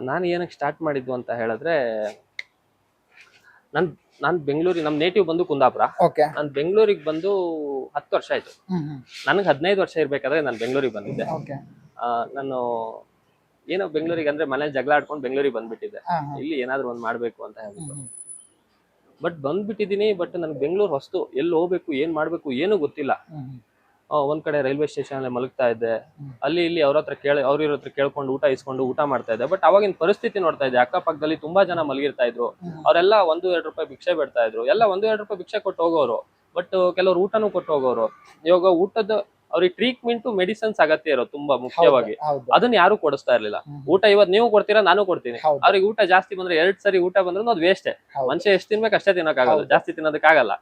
ನಾನು ಏನಕ್ಕೆ ಸ್ಟಾರ್ಟ್ ಮಾಡಿದ್ದು ಅಂತ ಹೇಳಿದ್ರೆ, ನನ್ ನಾನು ಬೆಂಗಳೂರಿಗೆ, ನಮ್ಮ ನೇಟಿವ್ ಬಂದು ಕುಂದಾಪುರ. ಓಕೆ. ನಾನು ಬೆಂಗಳೂರಿಗೆ ಬಂದು 10 ವರ್ಷ ಆಯ್ತು. ನನಗೆ 15 ವರ್ಷ ಇರ್ಬೇಕಾದ್ರೆ ನಾನು ಬೆಂಗಳೂರಿಗೆ ಬಂದಿದ್ದೆ. ಓಕೆ. ನಾನು ಏನೋ ಬೆಂಗಳೂರಿಗೆ ಅಂದ್ರೆ ಮನೇಲಿ ಜಗಳ ಆಡ್ಕೊಂಡು ಬೆಂಗಳೂರಿಗೆ ಬಂದ್ಬಿಟ್ಟಿದ್ದೆ, ಇಲ್ಲಿ ಏನಾದ್ರು ಒಂದು ಮಾಡ್ಬೇಕು ಅಂತ ಹೇಳ್ಬಿಟ್ಟು. ಬಟ್ ಬಂದ್ಬಿಟ್ಟಿದೀನಿ. ಬಟ್ ನನ್ಗೆ ಬೆಂಗಳೂರು ಹೊಸ್ತು, ಎಲ್ಲಿ ಹೋಗ್ಬೇಕು ಏನ್ ಮಾಡ್ಬೇಕು ಏನೂ ಗೊತ್ತಿಲ್ಲ. ಒಂದ್ ಕಡೆ ರೈಲ್ವೆ ಸ್ಟೇಷನ್ ಅಲ್ಲಿ ಮಲಗ್ತಾ ಇದ್ದೆ, ಅಲ್ಲಿ ಇಲ್ಲಿ ಅವ್ರ ಹತ್ರ ಕೇಳ್ಕೊಂಡು ಊಟ ಊಟ ಮಾಡ್ತಾ ಇದ್ದೆ. ಬಟ್ ಅವಾಗಿನ ಪರಿಸ್ಥಿತಿ ನೋಡ್ತಾ ಇದ್ದೆ, ಅಕ್ಕಪಕ್ಕದಲ್ಲಿ ತುಂಬಾ ಜನ ಮಲಗಿರ್ತಾ ಇದ್ರು. ಅವರೆಲ್ಲ 1-2 ರೂಪಾಯಿ ಭಿಕ್ಷೆ ಬಿಡ್ತಾ ಇದ್ರು. ಎಲ್ಲ 1-2 ರೂಪಾಯಿ ಭಿಕ್ಷೆ ಕೊಟ್ಟು ಹೋಗೋರು. ಬಟ್ ಕೆಲವರು ಊಟನೂ ಕೊಟ್ಟು ಹೋಗೋರು. ಇವಾಗ ಊಟದ ಅವ್ರಿಗೆ ಟ್ರೀಟ್ಮೆಂಟ್, ಮೆಡಿಸಿನ್ಸ್ ಅಗತ್ಯ ಇರೋ ತುಂಬಾ ಮುಖ್ಯವಾಗಿ, ಅದನ್ನ ಯಾರು ಕೊಡಿಸ್ತಾ ಇರ್ಲಿಲ್ಲ. ಊಟ ಇವತ್ತು ನೀವು ಕೊಡ್ತೀರಾ, ನಾನು ಕೊಡ್ತೀನಿ. ಅವ್ರಿಗೆ ಊಟ ಜಾಸ್ತಿ ಬಂದ್ರೆ 2 ಸರಿ ಊಟ ಬಂದ್ರು ಅದು ವೇಸ್ಟೇ. ಮನುಷ್ಯ ಎಷ್ಟು ತಿನ್ಬೇಕು ಅಷ್ಟೇ ತಿನ್ನೋಕ್ಕಾಗಲ್ಲ, ಜಾಸ್ತಿ ತಿನ್ನೋದಕ್ಕಾಗಲ್ಲ.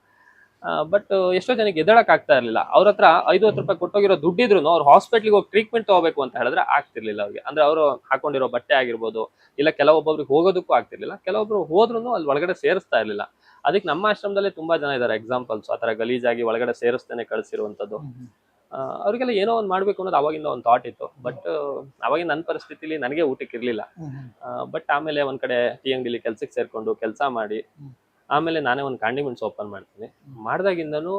ಬಟ್ ಎಷ್ಟೋ ಜನಕ್ಕೆ ಎದ್ದೇಳಕ್ ಆಗ್ತಾ ಇರ್ಲಿಲ್ಲ. ಅವ್ರ ಹತ್ರ 5-10 ರೂಪಾಯಿ ಕೊಟ್ಟೋಗಿರೋ ದುಡ್ಡಿದ್ರು ಅವ್ರು ಹಾಸ್ಪಿಟ್ಲಿಗೆ ಹೋಗಿ ಟ್ರೀಟ್ಮೆಂಟ್ ತಗೋಬೇಕು ಅಂತ ಹೇಳಿದ್ರೆ ಆಗ್ತಿರ್ಲಿಲ್ಲ ಅವ್ರಿಗೆ. ಅಂದ್ರೆ ಅವರು ಹಾಕೊಂಡಿರೋ ಬಟ್ಟೆ ಆಗಿರ್ಬೋದು, ಇಲ್ಲ ಕೆಲವೊಬ್ಬೊಬ್ರಿಗೆ ಹೋಗೋದಕ್ಕೂ ಆಗ್ತಿರ್ಲಿಲ್ಲ. ಕೆಲವೊಬ್ರು ಹೋದ್ರು ಅಲ್ಲಿ ಒಳಗಡೆ ಸೇರಿಸ್ತಾ ಇರ್ಲಿಲ್ಲ. ಅದಕ್ಕೆ ನಮ್ಮ ಆಶ್ರಮದಲ್ಲೇ ತುಂಬಾ ಜನ ಇದಾರೆ ಎಕ್ಸಾಂಪಲ್ಸ್, ಆತರ ಗಲೀಜಾಗಿ ಒಳಗಡೆ ಸೇರಿಸ್ತೇನೆ ಕಳಿಸಿರುವಂತದ್ದು. ಅವ್ರಿಗೆಲ್ಲ ಏನೋ ಒಂದು ಮಾಡ್ಬೇಕು ಅನ್ನೋದು ಅವಾಗಿಂದ ಒಂದು ಥಾಟ್ ಇತ್ತು. ಬಟ್ ಅವಾಗಿನ ನನ್ನ ಪರಿಸ್ಥಿತಿಲಿ ನನಗೆ ಊಟಕ್ಕೆ ಇರ್ಲಿಲ್ಲ. ಬಟ್ ಆಮೇಲೆ ಒಂದ್ ಕಡೆ ಟೀ ಅಂಗಡಿಲಿ ಕೆಲ್ಸಕ್ಕೆ ಸೇರ್ಕೊಂಡು ಕೆಲಸ ಮಾಡಿ, ಆಮೇಲೆ ನಾನೇ ಒಂದು ಕಾಂಡಿಮೆಂಟ್ಸ್ ಓಪನ್ ಮಾಡ್ತೀನಿ. ಮಾಡ್ದಾಗಿಂದನೂ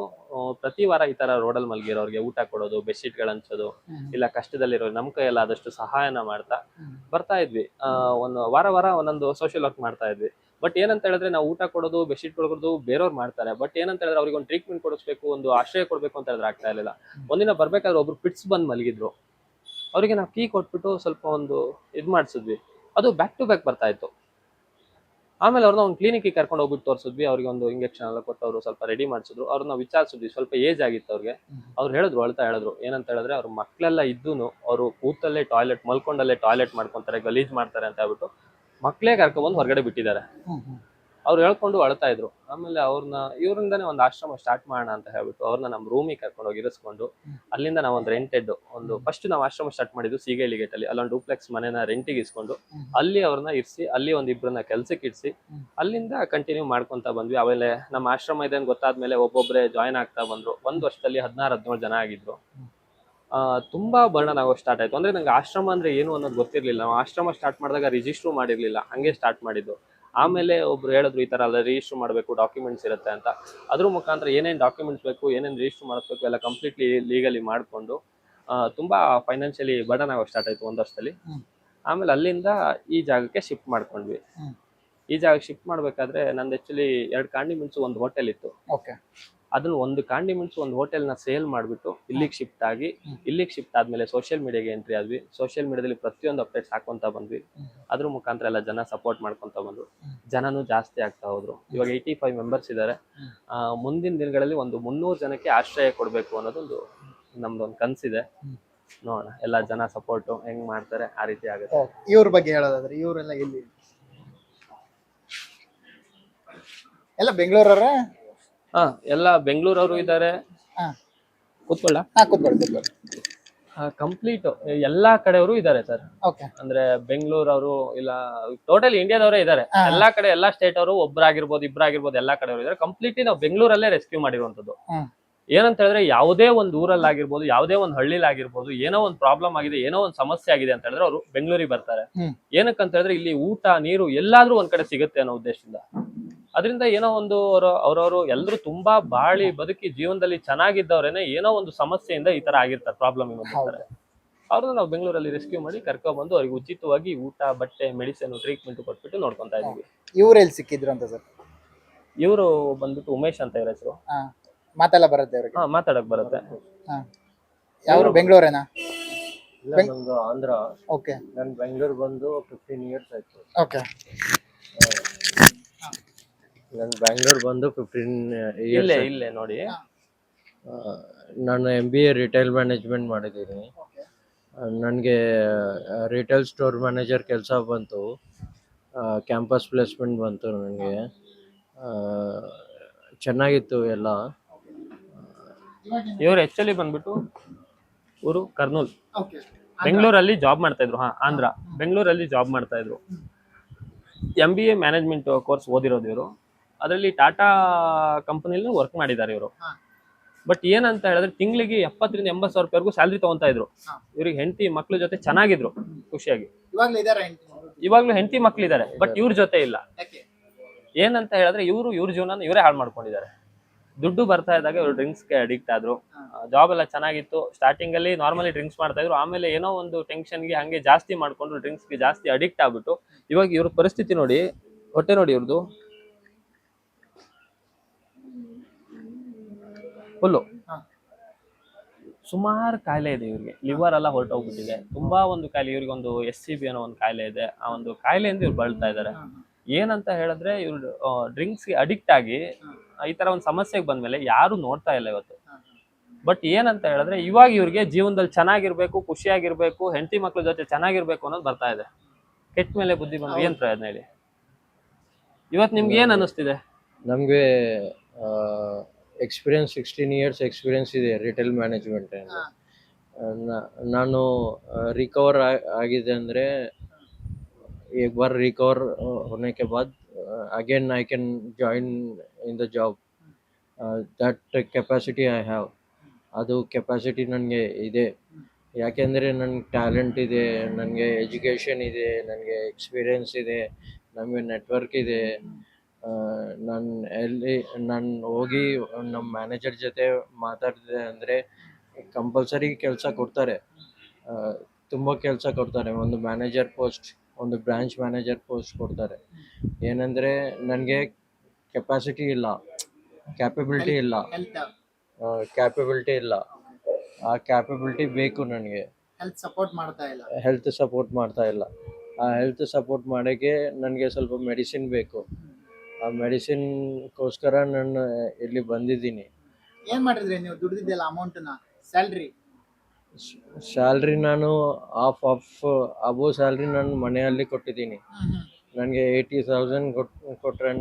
ಪ್ರತಿ ವಾರ ಈ ತರ ರೋಡಲ್ಲಿ ಮಲಗಿರೋರಿಗೆ ಊಟ ಕೊಡೋದು, ಬೆಡ್ಶೀಟ್ಗಳು ಹಂಚೋದು, ಇಲ್ಲ ಕಷ್ಟದಲ್ಲಿರೋ ನಮ್ಮ ಕೈಯಲ್ಲ ಆದಷ್ಟು ಸಹಾಯನ ಮಾಡ್ತಾ ಬರ್ತಾ ಇದ್ವಿ. ಒಂದು ವಾರ ಒಂದೊಂದು ಸೋಷಿಯಲ್ ವರ್ಕ್ ಮಾಡ್ತಾ ಇದ್ವಿ. ಬಟ್ ಏನಂತ ಹೇಳಿದ್ರೆ, ನಾವು ಊಟ ಕೊಡೋದು, ಬೆಡ್ಶೀಟ್ ಕೊಡೋದು ಬೇರೆಯವ್ರು ಮಾಡ್ತಾರೆ. ಬಟ್ ಏನಂತ ಹೇಳಿದ್ರೆ ಅವ್ರಿಗೆ ಒಂದು ಟ್ರೀಟ್ಮೆಂಟ್ ಕೊಡಿಸ್ಬೇಕು, ಒಂದು ಆಶ್ರಯ ಕೊಡ್ಬೇಕು ಅಂತ ಹೇಳಿದ್ರೆ ಆಗ್ತಾ ಇರಲಿಲ್ಲ. ಒಂದಿನ ಬರ್ಬೇಕಾದ್ರೆ ಒಬ್ರು ಪಿಟ್ಸ್ ಬಂದು ಮಲಗಿದ್ರು. ಅವರಿಗೆ ನಾವು ಕೀ ಕೊಟ್ಬಿಟ್ಟು ಸ್ವಲ್ಪ ಒಂದು ಇದು ಮಾಡಿಸಿದ್ವಿ. ಅದು ಬ್ಯಾಕ್ ಟು ಬ್ಯಾಕ್ ಬರ್ತಾ ಇತ್ತು. ಆಮೇಲೆ ಅವ್ರನ್ನ ಒಂದು ಕ್ಲಿನಿಕ್ಗೆ ಕರ್ಕೊಂಡು ಹೋಗ್ಬಿಟ್ಟು ತೋರಿಸಿದ್ವಿ. ಅವ್ರಿಗೆ ಒಂದು ಇಂಜೆಕ್ಷನ್ ಎಲ್ಲ ಕೊಟ್ಟು ಅವರು ಸ್ವಲ್ಪ ರೆಡಿ ಮಾಡಿಸಿದ್ರು. ಅವ್ರನ್ನ ವಿಚಾರಿಸಿದ್ವಿ, ಸ್ವಲ್ಪ ಏಜ್ ಆಗಿತ್ತು ಅವ್ರಿಗೆ. ಅವ್ರು ಹೇಳಿದ್ರು ಏನಂತ ಹೇಳಿದ್ರೆ, ಅವ್ರ ಮಕ್ಕಳೆಲ್ಲ ಇದ್ದೂನು ಅವರು ಕೂತಲ್ಲೇ ಟಾಯ್ಲೆಟ್, ಮಲ್ಕೊಂಡಲ್ಲೇ ಟಾಯ್ಲೆಟ್ ಮಾಡ್ಕೊಂತಾರೆ, ಗಲೀಜ್ ಮಾಡ್ತಾರೆ ಅಂತ ಹೇಳ್ಬಿಟ್ಟು ಮಕ್ಕಳೇ ಕರ್ಕೊಂಡ್ಬಂದು ಹೊರಗಡೆ ಬಿಟ್ಟಿದ್ದಾರೆ. ಅವ್ರು ಹೇಳ್ಕೊಂಡು ಅಳ್ತಾ ಇದ್ರು. ಆಮೇಲೆ ಇವರಿಂದಾನೇ ಒಂದು ಆಶ್ರಮ ಸ್ಟಾರ್ಟ್ ಮಾಡೋಣ ಅಂತ ಹೇಳ್ಬಿಟ್ಟು ಅವ್ರನ್ನ ನಮ್ಮ ರೂಮಿಗೆ ಕರ್ಕೊಂಡು ಹೋಗಿ ಇರಿಸ್ಕೊಂಡು, ಅಲ್ಲಿಂದ ನಾವು ಒಂದು ರೆಂಟೆಡ್ ಫಸ್ಟ್ ನಾವು ಆಶ್ರಮ ಸ್ಟಾರ್ಟ್ ಮಾಡಿದ್ದು ಸೀಗೇಳಿ ಗೇಟ್ ಅಲ್ಲಿ. ಅಲ್ಲೊಂದು ಡೂಪ್ಲೆಕ್ಸ್ ಮನೆನ ರೆಂಟಿಗೆ ಇಸ್ಕೊಂಡು ಅಲ್ಲಿ ಅವ್ರನ್ನ ಇರಿಸಿ, ಅಲ್ಲಿ ಒಂದಿಬ್ಬರನ್ನ ಕೆಲ್ಸಕ್ಕೆ ಇರಿಸಿ, ಅಲ್ಲಿಂದ ಕಂಟಿನ್ಯೂ ಮಾಡ್ಕೊಂತ ಬಂದ್ವಿ. ಆಮೇಲೆ ನಮ್ಮ ಆಶ್ರಮ ಇದೆ ಅಂತ ಗೊತ್ತಾದ್ಮೇಲೆ ಒಬ್ಬೊಬ್ಬರೇ ಜಾಯ್ನ್ ಆಗ್ತಾ ಬಂದ್ರು. 1 ವರ್ಷದಲ್ಲಿ 16-17 ಜನ ಆಗಿದ್ರು. ತುಂಬಾ ಬರ್ಡನ್ ಆಗೋ ಸ್ಟಾರ್ಟ್ ಆಯ್ತು. ಅಂದ್ರೆ ನಂಗೆ ಆಶ್ರಮ ಅಂದ್ರೆ ಏನು ಅನ್ನೋದು ಗೊತ್ತಿರ್ಲಿಲ್ಲ. ನಾವು ಆಶ್ರಮ ಸ್ಟಾರ್ಟ್ ಮಾಡಿದಾಗ ರಿಜಿಸ್ಟ್ರು ಮಾಡಿರ್ಲಿಲ್ಲ, ಹಂಗೆ ಸ್ಟಾರ್ಟ್ ಮಾಡಿದ್ದು. ಆಮೇಲೆ ಒಬ್ರು ಹೇಳಿದ್ರು, ಈ ತರ ಎಲ್ಲ ರಿಜಿಸ್ಟರ್ ಮಾಡಬೇಕು, ಡಾಕ್ಯುಮೆಂಟ್ಸ್ ಇರುತ್ತೆ ಅಂತ. ಅದ್ರ ಮುಖಾಂತರ ಏನೇನು ಡಾಕ್ಯುಮೆಂಟ್ಸ್ ಬೇಕು, ಏನೇನು ರಿಜಿಸ್ಟರ್ ಮಾಡಿಸ್ಬೇಕು ಎಲ್ಲ ಕಂಪ್ಲೀಟ್ಲಿ ಲೀಗಲಿ ಮಾಡ್ಕೊಂಡು ತುಂಬಾ ಫೈನಾನ್ಷಿಯಲಿ ಬರ್ಡನ್ ಆಗೋ ಸ್ಟಾರ್ಟ್ ಆಯ್ತು 1 ವರ್ಷದಲ್ಲಿ. ಆಮೇಲೆ ಅಲ್ಲಿಂದ ಈ ಜಾಗಕ್ಕೆ ಶಿಫ್ಟ್ ಮಾಡ್ಕೊಂಡ್ವಿ. ಈ ಜಾಗಕ್ಕೆ ಶಿಫ್ಟ್ ಮಾಡ್ಬೇಕಾದ್ರೆ ನಂದು ಆಕ್ಚುಲಿ 2 ಕಾಂಡಿಮೆಂಟ್ಸ್, ಒಂದು ಹೋಟೆಲ್ ಇತ್ತು. ಅದನ್ನ ಒಂದು ಕಾಂಡಿಮೆಂಟ್ಸ್, ಒಂದು ಹೋಟೆಲ್ನ ಸೇಲ್ ಮಾಡಿಬಿಟ್ಟು ಇಲ್ಲಿಗೆ ಶಿಫ್ಟ್ ಆದ್ಮೇಲೆ ಸೋಷಿಯಲ್ ಮೀಡಿಯಾಗೆ ಎಂಟ್ರಿ ಆದ್ವಿ. ಸೋಷಿಯಲ್ ಮೀಡಿಯಾದಲ್ಲಿ ಪ್ರತಿಯೊಂದು ಅಪ್ಡೇಟ್ಸ್ ಹಾಕೊಂತ ಬಂದ್ವಿ. ಅದ್ರ ಮುಖಾಂತರ ಎಲ್ಲ ಜನ ಸಪೋರ್ಟ್ ಮಾಡ್ಕೊಂತ ಬಂದ್ರು. ಜನನೂ ಜಾಸ್ತಿ ಆಗ್ತಾ ಹೋದ್ರು. ಇವಾಗ 85 ಮೆಂಬರ್ಸ್ ಇದ್ದಾರೆ. ಮುಂದಿನ ದಿನಗಳಲ್ಲಿ ಒಂದು 300 ಜನಕ್ಕೆ ಆಶ್ರಯ ಕೊಡ್ಬೇಕು ಅನ್ನೋದೊಂದು ನಮ್ದೊಂದು ಕನ್ಸಿದೆ. ನೋಡೋಣ ಎಲ್ಲ ಜನ ಸಪೋರ್ಟ್ ಹೆಂಗ್ ಮಾಡ್ತಾರೆ ಆ ರೀತಿ ಆಗುತ್ತೆ. ಇವ್ರ ಬಗ್ಗೆ ಹೇಳೋದಾದ್ರೆ, ಇವರೆಲ್ಲ ಎಲ್ಲಿ ಎಲ್ಲ ಬೆಂಗಳೂರವ್ರೆ? ಎಲ್ಲ ಬೆಂಗಳೂರವರು ಇದ್ದಾರೆ. ಕೂತ್ಕೊಳ್ಳ ಕಂಪ್ಲೀಟ್ ಎಲ್ಲಾ ಕಡೆಯವರು ಇದ್ದಾರೆ ಸರ್. ಅಂದ್ರೆ ಬೆಂಗಳೂರವರು ಇಲ್ಲ, ಟೋಟಲ್ ಇಂಡಿಯಾದವರೇ ಇದ್ದಾರೆ. ಎಲ್ಲಾ ಕಡೆ, ಎಲ್ಲಾ ಸ್ಟೇಟ್ ಅವರು ಒಬ್ಬರಾಗಿರ್ಬೋದು, ಇಬ್ಬರಾಗಿರ್ಬೋದು, ಎಲ್ಲಾ ಕಡೆಯವರು ಇದ್ದಾರೆ. ಕಂಪ್ಲೀಟ್ಲಿ ನಾವು ಬೆಂಗಳೂರಲ್ಲೇ ರೆಸ್ಕ್ಯೂ ಮಾಡಿರುವಂತದ್ದು. ಏನಂತ ಹೇಳಿದ್ರೆ, ಯಾವುದೇ ಒಂದು ಊರಲ್ಲಿ ಆಗಿರ್ಬೋದು, ಯಾವುದೇ ಒಂದು ಹಳ್ಳಿಲಿ ಆಗಿರ್ಬೋದು, ಏನೋ ಒಂದು ಪ್ರಾಬ್ಲಮ್ ಆಗಿದೆ, ಏನೋ ಒಂದು ಸಮಸ್ಯೆ ಆಗಿದೆ ಅಂತ ಹೇಳಿದ್ರೆ ಅವರು ಬೆಂಗಳೂರಿಗೆ ಬರ್ತಾರೆ. ಏನಕ್ಕಂತ ಹೇಳಿದ್ರೆ ಇಲ್ಲಿ ಊಟ, ನೀರು ಎಲ್ಲಾದ್ರೂ ಒಂದ್ ಕಡೆ ಸಿಗುತ್ತೆ ಅನ್ನೋ ಉದ್ದೇಶದಿಂದ. ಅದರಿಂದ ಏನೋ ಒಂದು ಅವ್ರವ್ರು ಎಲ್ಲರೂ ತುಂಬಾ ಬಾಳಿ ಬದುಕಿ ಜೀವನದಲ್ಲಿ ಚೆನ್ನಾಗಿದ್ದವ್ರೇನೆ ಏನೋ ಒಂದು ಸಮಸ್ಯೆಯಿಂದ ಈ ತರ ಆಗಿರ್ತಾರೆ, ಪ್ರಾಬ್ಲಮ್ ಬಂದಿರ್ತಾರೆ. ಅವ್ರನ್ನ ನಾವು ಬೆಂಗಳೂರಲ್ಲಿ ರೆಸ್ಕ್ಯೂ ಮಾಡಿ ಕರ್ಕೊಂಡ್ಬಂದು ಅವ್ರಿಗೆ ಉಚಿತವಾಗಿ ಊಟ, ಬಟ್ಟೆ, ಮೆಡಿಸಿನ್, ಟ್ರೀಟ್ಮೆಂಟ್ ಕೊಟ್ಬಿಟ್ಟು ನೋಡ್ಕೊಂತಾ ಇದೀವಿ. ಇವ್ರು ಎಲ್ಲಿ ಸಿಕ್ಕಿದ್ರು ಅಂತ ಸರ್? ಇವರು ಬಂದ್ಬಿಟ್ಟು ಉಮೇಶ್ ಅಂತ ಇವ್ರ ಹೆಸರು. ಮಾತೆಲ್ಲ ಬರುತ್ತೆ ಅವ್ರಿಗೆ? ಮಾತಾಡಕ್ ಬರುತ್ತೆ. ಯಾವ್ರು, ಬೆಂಗಳೂರೇನಾ? ನಮ್ದು ಆಂಧ್ರ. ನಾನು ಬೆಂಗಳೂರು ಬಂದು 15 ಇಯರ್ಸ್ ಆಯ್ತು. ನಾನು ಬ್ಯಾಂಗ್ಳೂರ್ ಬಂದು 15 ಇಲ್ಲೇ ನೋಡಿ. ನಾನು MBA ರಿಟೇಲ್ ಮ್ಯಾನೇಜ್ಮೆಂಟ್ ಮಾಡಿದ್ದೀನಿ. ನನಗೆ ರಿಟೇಲ್ ಸ್ಟೋರ್ ಮ್ಯಾನೇಜರ್ ಕೆಲಸ ಬಂತು. ಕ್ಯಾಂಪಸ್ ಪ್ಲೇಸ್ಮೆಂಟ್ ಬಂತು ನನಗೆ. ಚೆನ್ನಾಗಿತ್ತು ಎಲ್ಲ. ಇವ್ರು ಆಕ್ಚುಲಿ ಬಂದ್ಬಿಟ್ಟು ಊರು ಕರ್ನೂಲ್. ಬೆಂಗಳೂರಲ್ಲಿ ಜಾಬ್ ಮಾಡ್ತಾ ಇದ್ರು. ಆಂಧ್ರ. ಬೆಂಗಳೂರಲ್ಲಿ ಜಾಬ್ ಮಾಡ್ತಾ ಇದ್ರು. MBA ಮ್ಯಾನೇಜ್ಮೆಂಟ್ ಕೋರ್ಸ್ ಓದಿರೋದು ಇವರು. ಅದರಲ್ಲಿ ಟಾಟಾ ಕಂಪನಿಲಿ ವರ್ಕ್ ಮಾಡಿದ್ದಾರೆ ಇವರು. ಬಟ್ ಏನಂತ ಹೇಳಿದ್ರೆ ತಿಂಗಳಿಗೆ 70,000-80,000 ಸ್ಯಾಲ್ರಿ ತಗೊಂತಾ ಇದ್ರು. ಹಾ. ಇವ್ರಿಗೆ ಹೆಂಡತಿ ಮಕ್ಳ ಜೊತೆ ಚೆನ್ನಾಗಿದ್ರು ಖುಷಿಯಾಗಿ. ಇವಾಗ್ಲೂ ಇದಾರ ಇವಾಗ್ಲೂ ಹೆಂಡತಿ ಮಕ್ಳಿದ್ದಾರೆ, ಬಟ್ ಇವ್ರ ಜೊತೆ ಇಲ್ಲ. ಯಾಕೆ? ಏನಂತ ಹೇಳಿದ್ರೆ ಇವ್ರ ಜೀವನ ಇವರೇ ಹಾಳು ಮಾಡ್ಕೊಂಡಿದ್ದಾರೆ. ದುಡ್ಡು ಬರ್ತಾ ಇದ್ದಾಗ ಇವ್ರು ಡ್ರಿಂಕ್ಸ್ಗೆ ಅಡಿಕ್ಟ್ ಆದ್ರು. ಜಾಬ್ ಎಲ್ಲ ಚೆನ್ನಾಗಿತ್ತು, ಸ್ಟಾರ್ಟಿಂಗ್ ಅಲ್ಲಿ ನಾರ್ಮಲಿ ಡ್ರಿಂಕ್ಸ್ ಮಾಡ್ತಾ ಇದ್ರು, ಆಮೇಲೆ ಏನೋ ಒಂದು ಟೆನ್ಷನ್ಗೆ ಹಂಗೆ ಜಾಸ್ತಿ ಮಾಡ್ಕೊಂಡು ಡ್ರಿಂಕ್ಸ್ಗೆ ಜಾಸ್ತಿ ಅಡಿಕ್ಟ್ ಆಗ್ಬಿಟ್ಟು ಇವಾಗ ಇವ್ರ ಪರಿಸ್ಥಿತಿ ನೋಡಿ, ಹೊಟ್ಟೆ ನೋಡಿ ಇವ್ರದ್ದು ಫುಲ್ಲು. ಸುಮಾರು ಕಾಯಿಲೆ ಇದೆ ಇವ್ರಿಗೆ, ಲಿವರ್ ಎಲ್ಲ ಹೊರಟೋಗ್ಬಿಟ್ಟಿದೆ, ತುಂಬಾ ಒಂದು ಕಾಯಿಲೆ. ಇವ್ರಿಗೆ ಒಂದು SCB ಅನ್ನೋ ಒಂದು ಕಾಯಿಲೆ ಇದೆ. ಆ ಒಂದು ಕಾಯಿಲೆಯಿಂದ ಇವ್ರು ಬಳಲ್ತಾ ಇದ್ದಾರೆ. ಏನಂತ ಹೇಳಿದ್ರೆ ಇವ್ರು ಡ್ರಿಂಕ್ಸ್ಗೆ ಅಡಿಕ್ಟ್ ಆಗಿ ಈ ತರ ಒಂದು ಸಮಸ್ಯೆಗೆ ಬಂದ್ಮೇಲೆ ಯಾರು ನೋಡ್ತಾ ಇಲ್ಲ ಇವತ್ತು. ಬಟ್ ಏನಂತ ಹೇಳಿದ್ರೆ ಇವಾಗ ಇವ್ರಿಗೆ ಜೀವನದಲ್ಲಿ ಚೆನ್ನಾಗಿರ್ಬೇಕು, ಖುಷಿಯಾಗಿರ್ಬೇಕು, ಹೆಂಡತಿ ಮಕ್ಳ ಜೊತೆ ಚೆನ್ನಾಗಿರ್ಬೇಕು ಅನ್ನೋದು ಬರ್ತಾ ಇದೆ. ಕೆಟ್ಟ ಮೇಲೆ ಬುದ್ಧಿ ಬಂದು ಏನ್ ಪ್ರಯೋಜನ ಹೇಳಿ? ಇವತ್ತು ನಿಮ್ಗೆ ಏನ್ ಅನಿಸ್ತಿದೆ? ನಮಗೆ ಎಕ್ಸ್ಪೀರಿಯನ್ಸ್ 16 years ಎಕ್ಸ್ಪೀರಿಯನ್ಸ್ ಇದೆ ರಿಟೇಲ್ ಮ್ಯಾನೇಜ್ಮೆಂಟ್. ನಾನು रिकवर आಗಿದೆ ಅಂದರೆ एक बार रिकवर होने के बाद again I can join in the job. that capacity I have. ಅದು ಕೆಪಾಸಿಟಿ ನನಗೆ ಇದೆ. ಯಾಕೆಂದರೆ ನನಗೆ ಟ್ಯಾಲೆಂಟ್ ಇದೆ, ನನಗೆ ಎಜುಕೇಷನ್ ಇದೆ, ನನಗೆ ಎಕ್ಸ್ಪೀರಿಯನ್ಸ್ ಇದೆ, ನಮಗೆ ನೆಟ್ವರ್ಕ್ ಇದೆ. ನಾನು ಹೋಗಿ ನಮ್ಮ ಮ್ಯಾನೇಜರ್ ಜೊತೆ ಮಾತಾಡಿದೆ ಅಂದರೆ ಕಂಪಲ್ಸರಿ ಕೆಲಸ ಕೊಡ್ತಾರೆ, ತುಂಬ ಕೆಲಸ ಕೊಡ್ತಾರೆ. ಒಂದು ಮ್ಯಾನೇಜರ್ ಪೋಸ್ಟ್, ಒಂದು ಬ್ರಾಂಚ್ ಮ್ಯಾನೇಜರ್ ಪೋಸ್ಟ್ ಕೊಡ್ತಾರೆ. ಏನಂದರೆ ನನಗೆ ಕೆಪಾಸಿಟಿ ಇಲ್ಲ, ಕ್ಯಾಪಬಿಲಿಟಿ ಇಲ್ಲ, ಆ ಕ್ಯಾಪಬಿಲಿಟಿ ಬೇಕು ನನಗೆ. ಹೆಲ್ತ್ ಸಪೋರ್ಟ್ ಮಾಡ್ತಾ ಇಲ್ಲ. ಆ ಹೆಲ್ತ್ ಸಪೋರ್ಟ್ ಮಾಡೋಕ್ಕೆ ನನಗೆ ಸ್ವಲ್ಪ ಮೆಡಿಸಿನ್ ಬೇಕು. ಆ ಮೆಡಿಸಿನ್ಗೋಸ್ಕರ ನಾನು ಇಲ್ಲಿ ಬಂದಿದ್ದೀನಿ. ಏನ್ ಮಾಡಿದ್ರಿ ನೀವು ದುಡ್ದಿದ್ದೆಲ್ಲ ಅಮೌಂಟ್ನ? ಸ್ಯಾಲ್ರಿ ನಾನು ಅಬೋ ಸ್ಯಾಲ್ರಿ ನಾನು ಮನೆಯಲ್ಲಿ ಕೊಟ್ಟಿದ್ದೀನಿ. ನನಗೆ 80,000 ಕೊಟ್ರೆ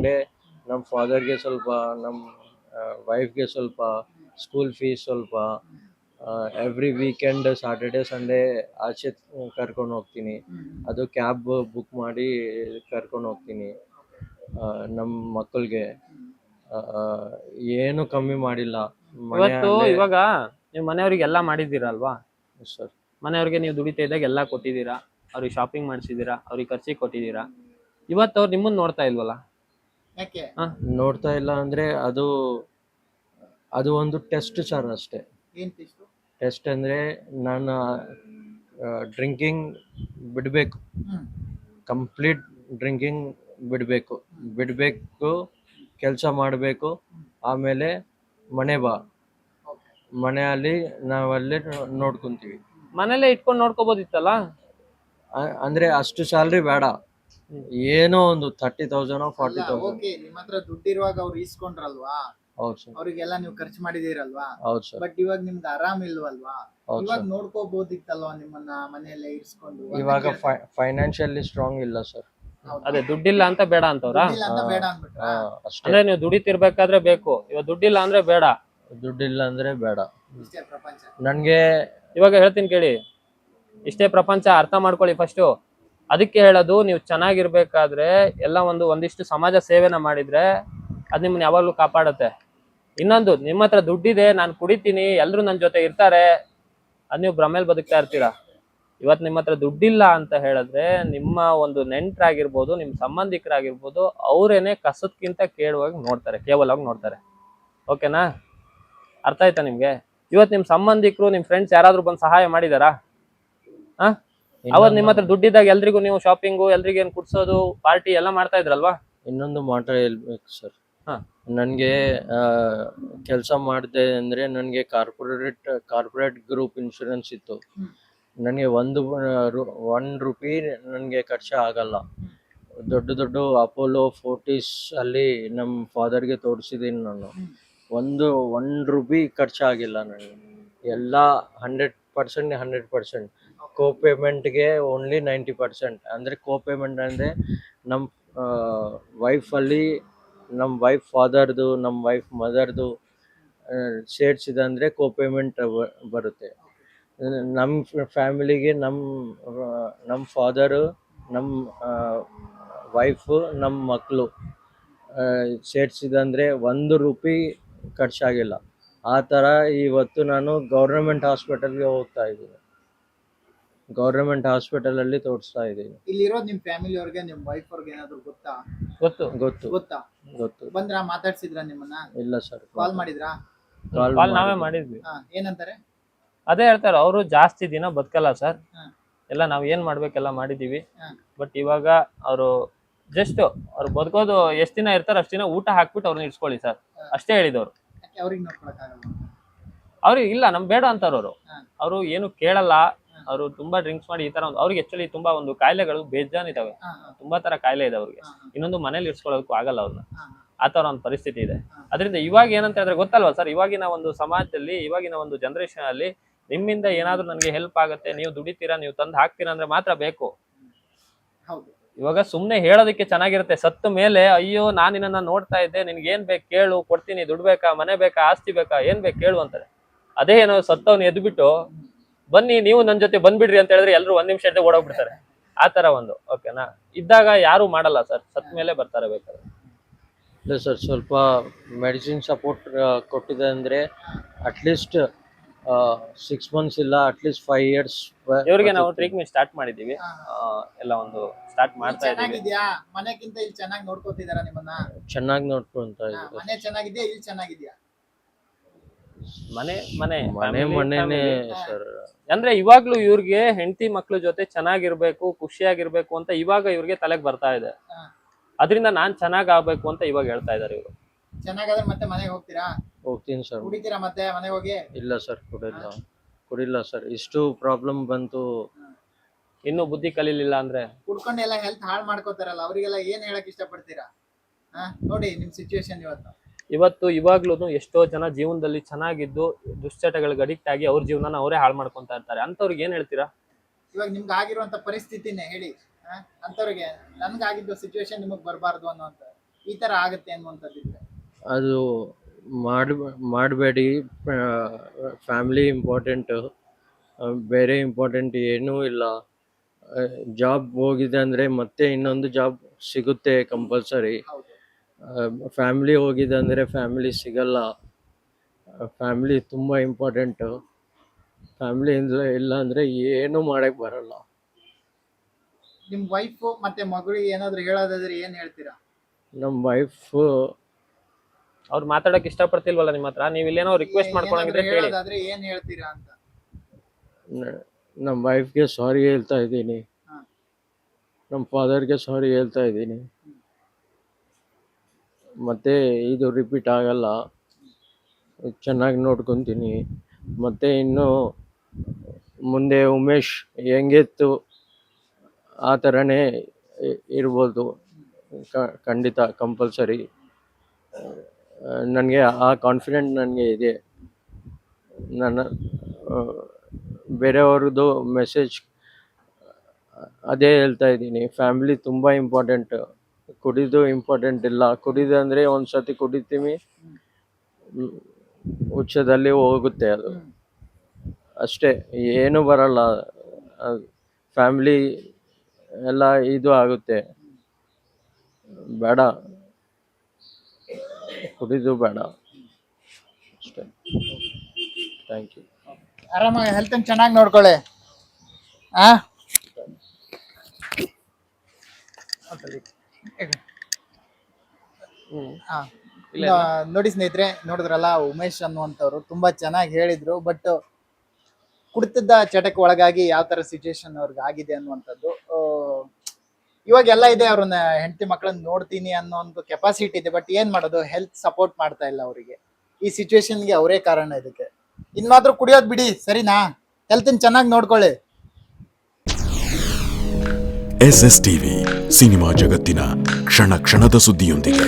ನಮ್ಮ ಫಾದರ್ಗೆ ಸ್ವಲ್ಪ, ನಮ್ಮ ವೈಫ್ಗೆ ಸ್ವಲ್ಪ, ಸ್ಕೂಲ್ ಫೀಸ್ ಸ್ವಲ್ಪ, ಎವ್ರಿ ವೀಕೆಂಡ್ ಸಾಟರ್ಡೆ ಸಂಡೇ ಆಚೆ ಕರ್ಕೊಂಡು ಹೋಗ್ತೀನಿ. ಅದು ಕ್ಯಾಬ್ ಬುಕ್ ಮಾಡಿ ಕರ್ಕೊಂಡು ಹೋಗ್ತೀನಿ. ನಮ್ಮ ಮಕ್ಕಳಿಗೆ ಏನು ಕಮ್ಮಿ ಮಾಡಿಲ್ಲ. ಇವತ್ತು ಇವಾಗ ನೀವು ಮನೆಯವ್ರಿಗೆಲ್ಲ ಮಾಡಿದ್ದೀರಲ್ವಾ ಸರ್? ಮನೆಯವ್ರಿಗೆ ನೀವು ದುಡಿತಾ ಇದ್ದಾಗ ಎಲ್ಲ ಕೊಟ್ಟಿದ್ದೀರಾ, ಅವ್ರಿಗೆ ಶಾಪಿಂಗ್ ಮಾಡಿಸಿದ್ದೀರಾ, ಅವ್ರಿಗೆ ಖರ್ಚಿಗೆ ಕೊಟ್ಟಿದ್ದೀರಾ. ಇವತ್ತು ಅವ್ರು ನಿಮ್ಮನ್ನ ನೋಡ್ತಾ ಇಲ್ವಲ್ಲ? ಯಾಕೆ ನೋಡ್ತಾ ಇಲ್ಲ ಅಂದರೆ ಅದು ಒಂದು ಟೆಸ್ಟ್ ಸರ್, ಅಷ್ಟೇ. ಏನ್ ಟೆಸ್ಟ್ ಅಂದರೆ ನಾನು ಡ್ರಿಂಕಿಂಗ್ ಬಿಡಬೇಕು, ಕಂಪ್ಲೀಟ್ ಡ್ರಿಂಕಿಂಗ್ ಬಿಡಬೇಕು, ಕೆಲಸ ಮಾಡಬೇಕು. ಆಮೇಲೆ ಮನೆಯಲ್ಲಿ ನಾವಲ್ಲೇ ನೋಡ್ಕೊತೀವಿ. ಮನೇಲೆ ಇಟ್ಕೊಂಡು ನೋಡ್ಕೋಬೋದಿತ್ತಲ್ಲ? ಅಂದರೆ ಅಷ್ಟು ಸ್ಯಾಲ್ರಿ ಬೇಡ, ಏನೋ ಒಂದು 30,000 40,000. ಓಕೆ, ನಿಮ್ಮ ಹತ್ರ ದುಡ್ಡಿರುವಾಗ ಅವ್ರು ಇಸ್ಕೊಂಡ್ರಲ್ವಾ? ಹೌದು ಸರ್. ಅವ್ರಿಗೆಲ್ಲ ನೀವು ಖರ್ಚು ಮಾಡಿದಿರಲ್ವಾ? ಹೌದು ಸರ್. ಬಟ್ ಇವಾಗ ನಿಮ್ಗೆ ಆರಾಮ್ ಇಲ್ವಲ್ವಾ? ಹೌದು ಇವಾಗ ಸರ್. ನೋಡ್ಕೋಬಹುದಿತ್ತಲ್ವಾ ನಿಮ್ಮನ್ನ ಮನೆಯಲ್ಲೇ ಇರಿಸ್ಕೊಂಡು? ಇವಾಗ ಫೈನಾನ್ಷಿಯಲಿ ಸ್ಟ್ರಾಂಗ್ ಇಲ್ಲ ಸರ್. ಅದೇ ದುಡ್ಡಿಲ್ಲ ಅಂತ ಬೇಡ ಅಂತವ್ರ? ದುಡ್ಡಿಲ್ಲ ಅಂತ ಬೇಡ ಅಂದ್ಬಿಟ್ರಾ? ಅಷ್ಟೇ. ಅಂದ್ರೆ ನೀವು ದುಡಿತಿರ್ಬೇಕಾದ್ರೆ ಬೇಕು, ಇವಾಗ ದುಡ್ಡಿಲ್ಲ ಅಂದ್ರೆ ಬೇಡ. ದುಡ್ಡಿಲ್ಲ ಅಂದ್ರೆ ಬೇಡ. ಇಷ್ಟೇ ಪ್ರಪಂಚ. ನನಗೆ ಇವಾಗ ಹೇಳ್ತೀನಿ ಕೇಳಿ, ಇಷ್ಟೇ ಪ್ರಪಂಚ, ಅರ್ಥ ಮಾಡ್ಕೊಳ್ಳಿ ಫಸ್ಟು. ಅದಕ್ಕೆ ಹೇಳೋದು, ನೀವು ಚೆನ್ನಾಗಿರ್ಬೇಕಾದ್ರೆ ಎಲ್ಲ ಒಂದಿಷ್ಟು ಸಮಾಜ ಸೇವೆನ ಮಾಡಿದ್ರೆ ಅದು ನಿಮ್ಮನ್ನ ಯಾವಾಗ್ಲೂ ಕಾಪಾಡುತ್ತೆ. ಇನ್ನೊಂದು, ನಿಮ್ಮ ಹತ್ರ ದುಡ್ಡಿದೆ, ನಾನು ಕುಡಿತೀನಿ, ಎಲ್ಲರೂ ನನ್ನ ಜೊತೆ ಇರ್ತಾರೆ, ಅದು ನೀವು ಭ್ರಮೇಲಿ ಬದುಕ್ತಾ ಇರ್ತೀರಾ. ಇವತ್ತು ನಿಮ್ಮ ಹತ್ರ ದುಡ್ಡಿಲ್ಲ ಅಂತ ಹೇಳಿದ್ರೆ ನಿಮ್ಮ ಒಂದು ನೆಂಟರಾಗಿರ್ಬೋದು, ನಿಮ್ಮ ಸಂಬಂಧಿಕರಾಗಿರ್ಬೋದು, ಅವರೇನೆ ಕಸದ್ಕಿಂತ ಕೇವಲವಾಗಿ ನೋಡ್ತಾರೆ. ಓಕೆನಾ? ಅರ್ಥ ಆಯ್ತಾ ನಿಮ್ಗೆ? ಇವತ್ತು ನಿಮ್ಮ ಸಂಬಂಧಿಕರು, ನಿಮ್ಮ ಫ್ರೆಂಡ್ಸ್ ಯಾರಾದ್ರೂ ಬಂದು ಸಹಾಯ ಮಾಡಿದಾರಾ? ಅವತ್ತು ನಿಮ್ಮ ಹತ್ರ ದುಡ್ಡಿದ್ದಾಗ ಎಲ್ರಿಗೂ ನೀವು ಶಾಪಿಂಗು, ಎಲ್ರಿಗೂ ಏನು ಕುಡ್ಸೋದು, ಪಾರ್ಟಿ ಎಲ್ಲ ಮಾಡ್ತಾ ಇದ್ರಲ್ವಾ? ಇನ್ನೊಂದು ಮಾತ್ರ ಹೇಳ್ಬೇಕು ಸರ್. ನನಗೆ ಕೆಲಸ ಮಾಡಿದೆ ಅಂದರೆ ನನಗೆ ಕಾರ್ಪೊರೇಟ್ ಗ್ರೂಪ್ ಇನ್ಶೂರೆನ್ಸ್ ಇತ್ತು. ನನಗೆ ಒನ್ ರುಪಿ ನನಗೆ ಖರ್ಚು ಆಗಲ್ಲ. ದೊಡ್ಡ ಅಪೋಲೋ ಫೋರ್ಟಿಸ್ ಅಲ್ಲಿ ನಮ್ಮ ಫಾದರ್ಗೆ ತೋರಿಸಿದ್ದೀನಿ ನಾನು. ಒನ್ ರುಪಿ ಖರ್ಚಾಗಿಲ್ಲ ನನಗೆ. ಎಲ್ಲ 100%. ಕೋ ಪೇಮೆಂಟ್ಗೆ ಓನ್ಲಿ 90%. ಅಂದರೆ ಕೋ ಪೇಮೆಂಟ್ ಅಂದರೆ ನಮ್ಮ ವೈಫಲ್ಲಿ, ನಮ್ಮ ವೈಫ್ ಫಾದರ್ದು, ನಮ್ಮ ವೈಫ್ ಮದರ್ದು ಸೇರಿಸಿದೆ ಅಂದರೆ ಕೋ ಪೇಮೆಂಟ್ ಬರುತ್ತೆ. ನಮ್ಮ ಫ್ಯಾಮಿಲಿಗೆ ನಮ್ಮ ಫಾದರು, ನಮ್ಮ ವೈಫು, ನಮ್ಮ ಮಕ್ಕಳು ಸೇರಿಸಿದಂದರೆ 1 ರೂಪಾಯಿ ಖರ್ಚಾಗಿಲ್ಲ. ಆ ಥರ ಇವತ್ತು ನಾನು ಗೌರ್ಮೆಂಟ್ ಹಾಸ್ಪಿಟಲ್ಗೆ ಹೋಗ್ತಾ ಇದ್ದೀನಿ. ಗೌರ್ಮೆಂಟ್ ಹಾಸ್ಪಿಟಲಲ್ಲಿ ತೋರಿಸ್ತಾ ಇದ್ದೀನಿ. ಇಲ್ಲಿರೋದು ನಿಮ್ ಫ್ಯಾಮಿಲಿ ಅವ್ರಿಗೆ ನಿಮ್ ವೈಫ್ ಅವ್ರಿಗೆ ಏನಾದ್ರು ಗೊತ್ತಾ? ಗೊತ್ತು. ಗೊತ್ತಾ? ಗೊತ್ತು. ಬಂದ್ರಾ ಮಾತಾಡ್ಸಿದ್ರ ನಿಮ್ಮನ್ನ? ಇಲ್ಲ ಸರ್, ಕಾಲ್ ಮಾಡಿದ್ರಾ? ಕಾಲ್ ನಾವೇ ಮಾಡಿದ್ವಿ. ಏನಂತಾರೆ? ಅದೇ ಹೇಳ್ತಾರೆ, ಅವರು ಜಾಸ್ತಿ ದಿನ ಬದುಕಲ್ಲ ಸರ್, ಹಾ. ಎಲ್ಲ ನಾವ್ ಏನ್ ಮಾಡ್ಬೇಕೆಲ್ಲ ಮಾಡಿದೀವಿ. ಹಾ. ಬಟ್ ಇವಾಗ ಅವರು ಜಸ್ಟ್ ಅವ್ರು ಬದುಕೋದು ಎಷ್ಟ್ ದಿನ ಇರ್ತಾರ ಅಷ್ಟ್ ದಿನ ಊಟ ಹಾಕ್ಬಿಟ್ಟು ಅವ್ರನ್ನ ಇಡ್ಸ್ಕೊಳ್ಳಿ ಸರ್, ಅಷ್ಟೇ ಹೇಳಿದವ್ರು. ಯಾಕೆ ಅವ್ರಿಗೆ ನೋಡ್ಕೊಳಕ್ ಆಗಲ್ಲ? ಅವ್ರಿಗೆ ಇಲ್ಲ ನಮ್ ಬೇಡ ಅಂತಾರವ್ರು. ಹಾ. ಅವರು ಏನು ಕೇಳಲ್ಲ. ಅವರು ತುಂಬಾ ಡ್ರಿಂಕ್ಸ್ ಮಾಡಿ ಈ ತರ ಅವ್ರಿಗೆ ಆಕ್ಚುಲಿ ತುಂಬಾ ಒಂದು ಕಾಯಿಲೆಗಳು ಬೇಜಾನ್ ಇದಾವೆ, ತುಂಬಾ ತರ ಕಾಯಿಲೆ ಇದೆ ಅವ್ರಿಗೆ. ಇನ್ನೊಂದು ಮನೇಲಿ ಇರ್ಸ್ಕೊಳ್ಳೋದಕ್ಕೂ ಆಗಲ್ಲ ಅವ್ರನ್ನ, ಆತರ ಒಂದು ಪರಿಸ್ಥಿತಿ ಇದೆ. ಅದರಿಂದ ಇವಾಗ ಏನಂತ ಹೇಳಿದ್ರೆ ಗೊತ್ತಲ್ವಾ ಸರ್, ಇವಾಗಿನ ಒಂದು ಸಮಾಜದಲ್ಲಿ, ಇವಾಗಿನ ಒಂದು ಜನರೇಷನ್ ಅಲ್ಲಿ ನಿಮ್ಮಿಂದ ಏನಾದ್ರು ನನಗೆ ಹೆಲ್ಪ್ ಆಗುತ್ತೆ, ನೀವು ದುಡಿತೀರಾ, ನೀವು ತಂದು ಹಾಕ್ತೀರಾ ಅಂದ್ರೆ ಮಾತ್ರ ಬೇಕು. ಹೌದು. ಇವಾಗ ಸುಮ್ನೆ ಹೇಳೋದಕ್ಕೆ ಚೆನ್ನಾಗಿರುತ್ತೆ, ಸತ್ತ ಮೇಲೆ ಅಯ್ಯೋ ನಾನು ನಿನ್ನ ನೋಡ್ತಾ ಇದ್ದೆ, ನಿನ್ಗೆ ಏನ್ ಬೇಕು ಕೇಳು, ಕೊಡ್ತೀನಿ, ದುಡ್ಡು ಬೇಕಾ, ಮನೆ ಬೇಕಾ, ಆಸ್ತಿ ಬೇಕಾ, ಏನ್ ಬೇಕು ಕೇಳು ಅಂತಾರೆ. ಅದೇ ಏನೋ ಸತ್ತವ್ನು ಎದ್ಬಿಟ್ಟು ಬನ್ನಿ ನೀವು ನನ್ನ ಜೊತೆ ಬಂದ್ಬಿಡ್ರಿ ಅಂತ ಹೇಳಿದ್ರೆ ಎಲ್ಲರೂ ಒಂದ್ ನಿಮಿಷ ಓಡೋಗ್ಬಿಡ್ತಾರೆ. ಆ ತರ ಒಂದು ಓಕೆನಾ ಇದ್ದಾಗ ಯಾರು ಮಾಡಲ್ಲ ಸರ್, ಸತ್ ಮೇಲೆ ಬರ್ತಾರೆ ಬೇಕಾದ್ರೆ. ಇಲ್ಲ ಸರ್, ಸ್ವಲ್ಪ ಮೆಡಿಸಿನ್ ಸಪೋರ್ಟ್ ಕೊಟ್ಟಿದೆ ಅಂದರೆ ಅಟ್ಲೀಸ್ಟ್ 6 months ಇಲ್ಲ ಅಟ್ಲೀಸ್ಟ್ 5 years. ಇವ್ರಿಗೆ ನಾವು ಟ್ರೀಟ್ಮೆಂಟ್ ಸ್ಟಾರ್ಟ್ ಮಾಡಿದೀವಿ, ಎಲ್ಲ ಒಂದು ಸ್ಟಾರ್ಟ್ ಮಾಡ್ತಾ ಇದೀವಿ. ಚೆನ್ನಾಗಿದ್ಯಾ? ಮನೆಗಿಂತ ಇಲ್ಲಿ ಚೆನ್ನಾಗಿ ನೋಡ್ಕೋತಿದಾರ ನಿಮ್ಮನ್ನ? ಚೆನ್ನಾಗಿ ನೋಡ್ಕೊಂತ ಇದ್ದಾರೆ. ಮನೆ ಚೆನ್ನಾಗಿದ್ಯಾ, ಇಲ್ಲಿ ಚೆನ್ನಾಗಿದ್ಯಾ? ಮನೆನೇ ಸರ್. ಅಂದ್ರೆ ಇವಾಗ್ಲೂ ಇವ್ರಿಗೆ ಹೆಂಡತಿ ಮಕ್ಳ ಜೊತೆ ಚೆನ್ನಾಗಿರ್ಬೇಕು, ಖುಷಿಯಾಗಿರ್ಬೇಕು ಅಂತ ಇವಾಗ ಇವ್ರಿಗೆ ತಲೆಗೆ ಬರ್ತಾ ಇದೆ. ಅದರಿಂದ ನಾನ್ ಚೆನ್ನಾಗ್ ಆಗ್ಬೇಕು ಅಂತ ಇವಾಗ ಹೇಳ್ತಾ ಇದಾರೆ ಇವರು. ಚೆನ್ನಾಗಾದ್ರೆ ಮತ್ತೆ ಮನೆಗೆ ಹೋಗ್ತೀರಾ? ಹೋಗ್ತೀನಿ ಸರ್. ಕುಡಿತೀರಾ ಮತ್ತೆ ಮನೆಗೆ ಹೋಗಿ? ಇಲ್ಲ ಸರ್, ಕುಡಿಲ್ಲ ಸರ್. ಇಷ್ಟು ಪ್ರಾಬ್ಲಮ್ ಬಂತು, ಇನ್ನು ಬುದ್ಧಿ ಕಲೀಲಿಲ್ಲ ಅಂದ್ರೆ ಕುಡ್ಕೊಂಡು ಎಲ್ಲ ಹೆಲ್ತ್ ಹಾಳು ಮಾಡ್ಕೋತಾರಲ್ಲ, ಅವರಿಗೆಲ್ಲ ಏನ್ ಹೇಳಕ್ ಇಷ್ಟಪಡ್ತೀರಾ? ನೋಡಿ ನಿಮ್ ಸಿಚುವೇಶನ್ ಇವಾಗ್ಲೂ ಎಷ್ಟೋ ಜನ ಜೀವನದಲ್ಲಿ ಚೆನ್ನಾಗಿದ್ದು ದುಶ್ಚಟಗಳಿಗೆ ಅಡಿಕ್ಟ್ ಆಗಿ ಅವ್ರ ಜೀವನ ಅವರೇ ಹಾಳು ಮಾಡ್ಕೊಂತ ಇರ್ತಾರೆ. ಅಂತವ್ರಿಗೆ ಏನ್ ಹೇಳ್ತೀರಾ? ಇವಾಗ ನಿಮ್ಗೆ ಆಗಿರುವಂತ ಪರಿಸ್ಥಿತಿನೇ ಹೇಳಿ. ಅಂತವ್ರಿಗೆ ನನ್ಗಾಗಿದ್ದು ಸಿಚುವೇಶನ್ ನಿಮಗ್ ಬರಬಾರ್ದು ಅನ್ನೋಂತ, ಈ ತರ ಆಗುತ್ತೆ ಅನ್ನುವಂಥದ್ದಿದ್ರೆ ಅದು ಮಾಡಬೇಡಿ. ಫ್ಯಾಮಿಲಿ ಇಂಪಾರ್ಟೆಂಟ್, ಬೇರೆ ಇಂಪಾರ್ಟೆಂಟ್ ಏನೂ ಇಲ್ಲ. ಜಾಬ್ ಹೋಗಿದೆ ಅಂದರೆ ಮತ್ತೆ ಇನ್ನೊಂದು ಜಾಬ್ ಸಿಗುತ್ತೆ ಕಂಪಲ್ಸರಿ. ಫ್ಯಾಮಿಲಿ ಹೋಗಿದೆ ಅಂದರೆ ಫ್ಯಾಮಿಲಿ ಸಿಗಲ್ಲ. ಫ್ಯಾಮಿಲಿ ತುಂಬ ಇಂಪಾರ್ಟೆಂಟು. ಫ್ಯಾಮಿಲಿ ಇಲ್ಲ ಅಂದರೆ ಏನೂ ಮಾಡೋಕ್ಕೆ ಬರಲ್ಲ. ನಿಮ್ ವೈಫ್ ಮತ್ತೆ ಮಗಳಿಗೆ ಏನಾದ್ರು ಹೇಳೋದಾದ್ರೆ ಏನ್ ಹೇಳ್ತೀರಾ? ನಮ್ಮ ವೈಫು ಅವ್ರು ಮಾತಾಡಕ್ ಇಷ್ಟಪಡ್ತಿಲ್ವಲ್ಲ ನಿಮ್ಮ ಹತ್ರ, ನೀವು ಇಲ್ಲೇನೋ ರಿಕ್ವೆಸ್ಟ್ ಮಾಡ್ಕೊಳಂಗಿದ್ರೆ ಕೇಳಿ. ಹೇಳೋದಾದ್ರೆ ಏನ್ ಹೇಳ್ತೀರಾ ಅಂತ? ನಮ್ಮ ವೈಫ್ಗೆ ಸಾರಿ ಹೇಳ್ತಾ ಇದ್ದೀನಿ, ನಮ್ಮ ಫಾದರ್ಗೆ ಸಾರಿ ಹೇಳ್ತಾ ಇದ್ದೀನಿ. ಮತ್ತೆ ಇದು ರಿಪೀಟ್ ಆಗಲ್ಲ, ಚೆನ್ನಾಗಿ ನೋಡ್ಕೊತೀನಿ. ಮತ್ತು ಇನ್ನು ಮುಂದೆ ಉಮೇಶ್ ಹೆಂಗಿತ್ತು ಆ ಥರನೇ ಇರ್ಬೋದು, ಖಂಡಿತ ಕಂಪಲ್ಸರಿ. ನನಗೆ ಆ ಕಾನ್ಫಿಡೆಂಟ್ ನನಗೆ ಇದೆ. ನನ್ನ ಬೇರೆಯವ್ರದ್ದು ಮೆಸೇಜ್ ಅದೇ ಹೇಳ್ತಾ ಇದ್ದೀನಿ, ಫ್ಯಾಮಿಲಿ ತುಂಬ ಇಂಪಾರ್ಟೆಂಟ್. ಕುಡಿದು ಇಂಪಾರ್ಟೆಂಟ್ ಇಲ್ಲ. ಕುಡಿದು ಅಂದರೆ ಒಂದು ಸತಿ ಕುಡಿತೀವಿ, ಹುಚ್ಚದಲ್ಲಿ ಹೋಗುತ್ತೆ, ಅದು ಅಷ್ಟೇ, ಏನೂ ಬರಲ್ಲ. ಫ್ಯಾಮಿಲಿ ಎಲ್ಲ ಇದು ಆಗುತ್ತೆ. ಬೇಡ, ಕುಡಿದು ಬೇಡ ಅಷ್ಟೇ. Thank you. ಆರಾಮಾಗಿ ಹೆಲ್ತ್ ಚೆನ್ನಾಗಿ ನೋಡ್ಕೊಳ್ಳಿ. ನೋಡಿ ಸ್ನೇಹಿತರೆ, ನೋಡಿದ್ರಲ್ಲ ಉಮೇಶ್ ಅನ್ನುವಂಥವ್ರು ತುಂಬಾ ಚೆನ್ನಾಗಿ ಹೇಳಿದ್ರು. ಬಟ್ ಕುಡಿತದ ಚಟಕ್ಕೆ ಒಳಗಾಗಿ ಯಾವ ತರ ಸಿಚುವೇಶನ್ ಅವ್ರಿಗೆ ಆಗಿದೆ ಅನ್ನುವಂಥದ್ದು. ಇವಾಗ ಎಲ್ಲ ಇದೆ, ಅವ್ರನ್ನ ಹೆಂಡತಿ ಮಕ್ಕಳನ್ನ ನೋಡ್ತೀನಿ ಅನ್ನೋ ಒಂದು ಕೆಪಾಸಿಟಿ ಇದೆ. ಬಟ್ ಏನ್ ಮಾಡೋದು, ಹೆಲ್ತ್ ಸಪೋರ್ಟ್ ಮಾಡ್ತಾ ಇಲ್ಲ ಅವರಿಗೆ. ಈ ಸಿಚುವೇಶನ್ಗೆ ಅವರೇ ಕಾರಣ ಇದಕ್ಕೆ. ಇನ್ನಾದ್ರೂ ಕುಡಿಯೋದ್ ಬಿಡಿ, ಸರಿನಾ? ಹೆಲ್ತ್ ಚೆನ್ನಾಗಿ ನೋಡ್ಕೊಳ್ಳಿ. SS ಟಿವಿ, ಸಿನಿಮಾ ಜಗತ್ತಿನ ಕ್ಷಣ ಕ್ಷಣದ ಸುದ್ದಿಯೊಂದಿಗೆ.